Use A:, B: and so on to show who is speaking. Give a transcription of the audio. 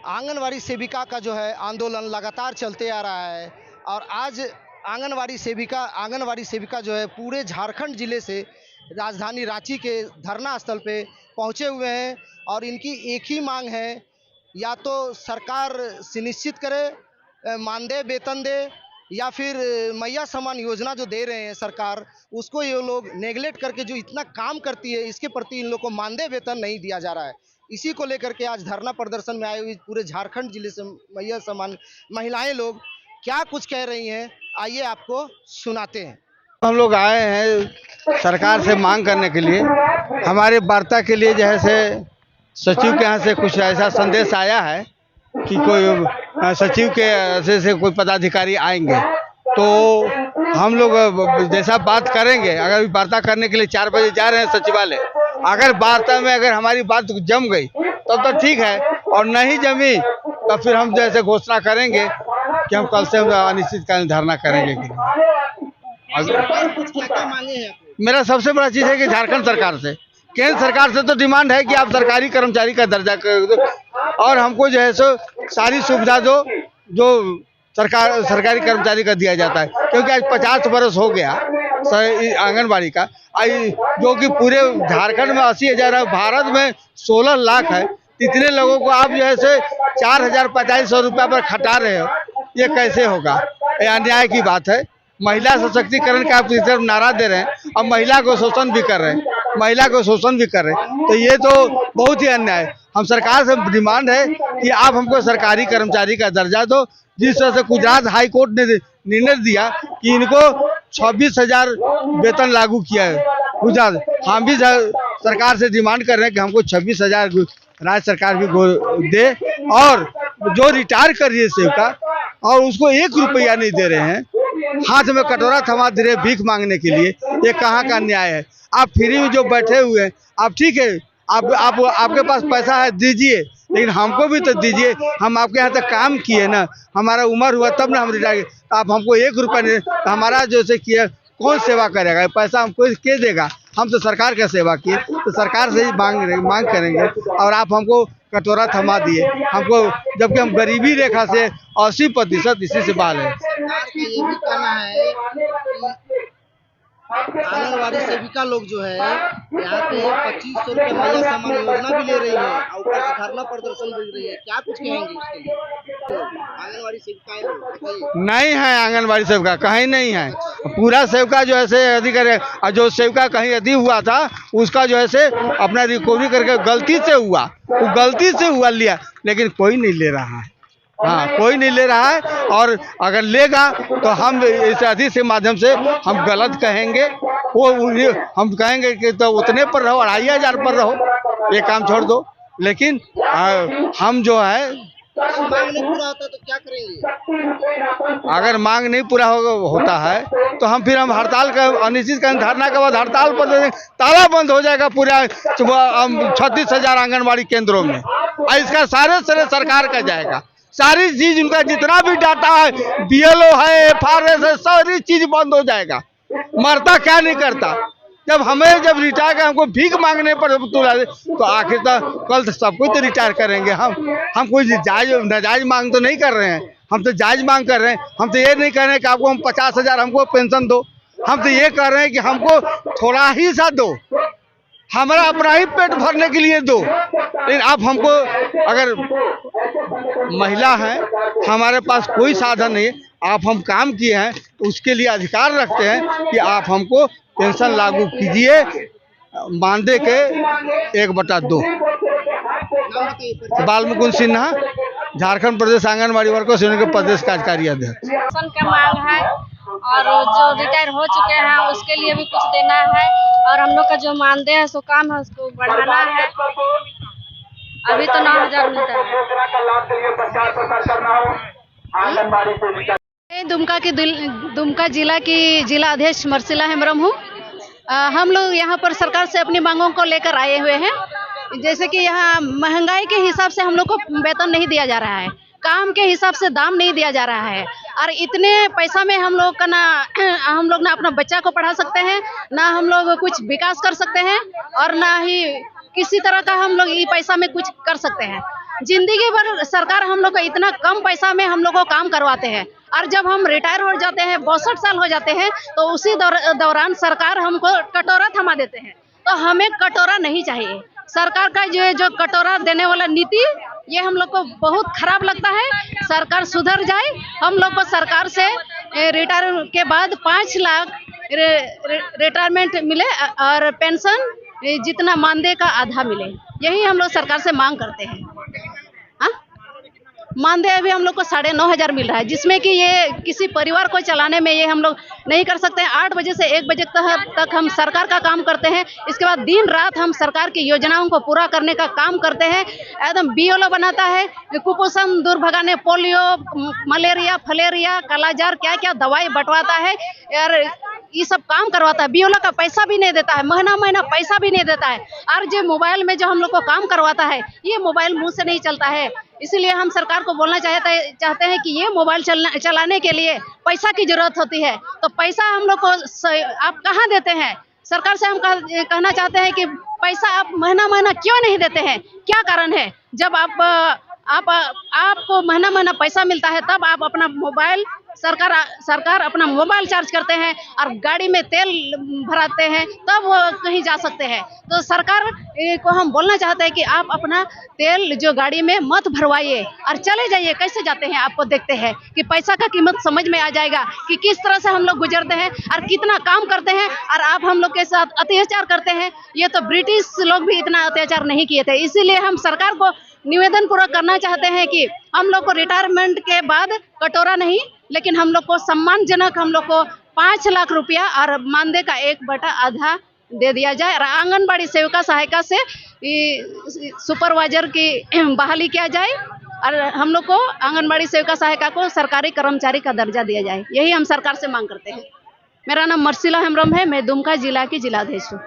A: आंगनवाड़ी सेविका का जो है आंदोलन लगातार चलते आ रहा है और आज आंगनवाड़ी सेविका जो है पूरे झारखंड ज़िले से राजधानी रांची के धरना स्थल पे पहुंचे हुए हैं और इनकी एक ही मांग है, या तो सरकार सुनिश्चित करे मानदेय वेतन दे, या फिर मैया सम्मान योजना जो दे रहे हैं सरकार, उसको ये लोग नेगलेक्ट करके जो इतना काम करती है इसके प्रति इन लोग को मानदेय वेतन नहीं दिया जा रहा है। इसी को लेकर के आज धरना प्रदर्शन में आए हुए पूरे झारखंड जिले से मैया सम्मान महिलाएं लोग क्या कुछ कह रही हैं, आइए आपको सुनाते हैं।
B: हम लोग आए हैं सरकार से मांग करने के लिए, हमारे वार्ता के लिए जैसे सचिव के यहाँ से कुछ ऐसा संदेश आया है कि कोई सचिव के से कोई पदाधिकारी आएंगे, तो हम लोग जैसा बात करेंगे। अगर वार्ता करने के लिए 4 बजे जा रहे हैं सचिवालय, अगर वार्ता में अगर हमारी बात जम गई तब तो ठीक है, और नहीं जमी तो फिर हम जैसे घोषणा करेंगे कि हम कल से अनिश्चितकालीन धरना करेंगे।
A: क्या मांगे हैं?
B: मेरा सबसे बड़ा चीज़ है कि झारखंड सरकार से, केंद्र सरकार से तो डिमांड है कि आप सरकारी कर्मचारी का दर्जा कर दो और हमको जो है सो सारी सुविधा दो जो सरकारी कर्मचारी का दिया जाता है, क्योंकि आज 50 बरस हो गया आंगनबाड़ी का, जो कि पूरे झारखंड में 80,000 है, भारत में 16 लाख है। इतने लोगों को आप जो है से 4,000-4,500 रुपया पर खटा रहे हो, ये कैसे होगा? ये अन्याय की बात है। महिला सशक्तिकरण का आप इस तरफ नारा दे रहे हैं और महिला को शोषण भी कर रहे हैं, तो ये तो बहुत ही अन्याय है। हम सरकार से डिमांड है कि आप हमको सरकारी कर्मचारी का दर्जा दो, जिस तरह से गुजरात हाई कोर्ट ने निर्णय दिया कि इनको 26,000 वेतन लागू किया है गुजरात। हम भी सरकार से डिमांड कर रहे हैं कि हमको 26,000 राज्य सरकार भी दे, और जो रिटायर कर रही है सेविका और उसको 1 रुपया नहीं दे रहे हैं, हाथ में कटोरा थमा दे रहे भीख मांगने के लिए, ये कहाँ का न्याय है? आप फ्री में जो बैठे हुए हैं, आप ठीक है, आपके पास पैसा है दीजिए, लेकिन हमको भी तो दीजिए। हम आपके यहाँ तक काम किए ना, हमारा उम्र हुआ तब ना हम रिटायर, आप हमको 1 रुपया नहीं, तो हमारा जो से किया कौन सेवा करेगा? पैसा हमको के देगा? हम तो सरकार का सेवा किए, तो सरकार से ही मांग करेंगे। और आप हमको कटोरा थमा दिए हमको, जबकि हम गरीबी रेखा से 80% इसी से बाहर है।
A: सरकार का ये भी कहना है कि आंगनवाड़ी सेविका लोग जो है यहाँ पे 2500 रुपये मैया सम्मान योजना भी ले रही है और ऊपर से धरना प्रदर्शन भी रही है, क्या कुछ कहेंगे उसके लिए? तो आंगनवाड़ी सेविकाएं लोग
B: नहीं है, आंगनबाड़ी सेविका कहीं नहीं है। पूरा सेविका जो है से अधिकारी, और जो सेविका कहीं अधिक हुआ था उसका जो है से अपना रिकवरी करके गलती से हुआ, वो गलती से हुआ लिया, लेकिन कोई नहीं ले रहा है। हाँ, कोई नहीं ले रहा है, और अगर लेगा तो हम इस अधिक से माध्यम से हम गलत कहेंगे। वो हम कहेंगे कि तो उतने पर रहो, 2,500 पर रहो, ये काम छोड़ दो। लेकिन हम जो है
A: मांग नहीं पूरा होता तो क्या करेंगे?
B: अगर मांग नहीं पूरा होता है तो हम हड़ताल का अनिश्चितकालीन धरना के बाद हड़ताल पर ताला बंद हो जाएगा पूरा 36,000 आंगनबाड़ी केंद्रों में, और इसका सारे सरकार का जाएगा। सारी चीज उनका जितना भी डाटा है, BLO है, FRS है, सारी चीज बंद हो जाएगा। मरता क्या नहीं करता? जब रिटायर कर हमको भीख मांगने पर तो आखिर कल तो सब कुछ तो रिटायर करेंगे। हम कोई नाजायज मांग तो नहीं कर रहे हैं, हम तो जायज मांग कर रहे हैं। हम तो ये नहीं कर रहे हैं कि आपको हम 50,000 हमको पेंशन दो, हम तो ये कर रहे हैं कि हमको थोड़ा ही सा दो, हमारा अपना ही पेट भरने के लिए दो। लेकिन आप हमको, अगर महिला है, हमारे पास कोई साधन नहीं, आप हम काम किए हैं तो उसके लिए अधिकार रखते हैं कि आप हमको पेंशन लागू कीजिए, मानदेय के 1/2। बालमुकुंद सिन्हा, झारखंड प्रदेश आंगनबाड़ी वर्कर्स यूनियन के प्रदेश कार्यकारी अध्यक्ष।
C: पेंशन का मांग है, और जो रिटायर हो चुके हैं उसके लिए भी कुछ देना है, और हम लोग का जो मानदेय है सो काम है उसको बढ़ाना है। अभी तो 9,000 मिलता है।
D: दुमका जिला की जिला अध्यक्ष मर्सिला हेम्ब्रम हूँ। हम लोग यहाँ पर सरकार से अपनी मांगों को लेकर आए हुए हैं। जैसे कि यहाँ महंगाई के हिसाब से हम लोग को वेतन नहीं दिया जा रहा है, काम के हिसाब से दाम नहीं दिया जा रहा है, और इतने पैसा में हम लोग ना अपना बच्चा को पढ़ा सकते हैं, ना हम लोग कुछ विकास कर सकते हैं, और ना ही किसी तरह का हम लोग ये पैसा में कुछ कर सकते हैं। जिंदगी भर सरकार हम लोग को इतना कम पैसा में हम लोग को काम करवाते हैं, और जब हम रिटायर हो जाते हैं 62 साल हो जाते हैं तो उसी दौरान सरकार हमको कटोरा थमा देते हैं। तो हमें कटोरा नहीं चाहिए। सरकार का जो कटोरा देने वाला नीति, ये हम लोग को बहुत खराब लगता है। सरकार सुधर जाए। हम लोग को सरकार से रिटायर के बाद 5 लाख रिटायरमेंट मिले और पेंशन जितना मानदेय का आधा मिले, यही हम लोग सरकार से मांग करते हैं। हाँ, मानदेय अभी हम लोग को 9,500 मिल रहा है, जिसमें कि ये किसी परिवार को चलाने में ये हम लोग नहीं कर सकते हैं। 8 बजे से 1 बजे तक हम सरकार का काम करते हैं। इसके बाद दिन रात हम सरकार की योजनाओं को पूरा करने का काम करते हैं। एकदम BLO बनाता है, कुपोषण दूर भगाने, पोलियो, मलेरिया, फलेरिया, कालाजार, क्या क्या दवाई बंटवाता है यार, ये सब काम करवाता है। BLO का पैसा भी नहीं देता है, महीना महीना पैसा भी नहीं देता है। और जो मोबाइल में जो हम लोग को काम करवाता है, ये मोबाइल मुंह से नहीं चलता है। इसलिए हम सरकार को बोलना चाहते हैं कि ये मोबाइल चलाने के लिए पैसा की जरूरत होती है, तो पैसा हम लोग को आप कहाँ देते हैं? सरकार से हम कहना चाहते हैं कि पैसा आप महीना महीना क्यों नहीं देते हैं? क्या कारण है? जब आपको महीना महीना पैसा मिलता है, तब आप अपना मोबाइल सरकार अपना मोबाइल चार्ज करते हैं और गाड़ी में तेल भराते हैं, तब वो कहीं जा सकते हैं। तो सरकार को हम बोलना चाहते हैं कि आप अपना तेल जो गाड़ी में मत भरवाइए और चले जाइए। कैसे जाते हैं आपको देखते हैं कि पैसा का कीमत समझ में आ जाएगा कि किस तरह से हम लोग गुजरते हैं और कितना काम करते हैं, और आप हम लोग के साथ अत्याचार करते हैं। ये तो ब्रिटिश लोग भी इतना अत्याचार नहीं किए थे। इसीलिए हम सरकार को निवेदन पूर्वक करना चाहते हैं कि हम लोग को रिटायरमेंट के बाद कटोरा नहीं, लेकिन हम लोग को सम्मानजनक हम लोग को 5 लाख रुपया और मानदेय का 1/8 दे दिया जाए। और आंगनबाड़ी सेविका सहायिका से सुपरवाइजर की बहाली किया जाए और हम लोग को आंगनबाड़ी सेविका सहायिका को सरकारी कर्मचारी का दर्जा दिया जाए। यही हम सरकार से मांग करते हैं। मेरा नाम मर्सिला हेम्ब्रम है, मैं दुमका जिला की जिलाध्यक्ष हूँ।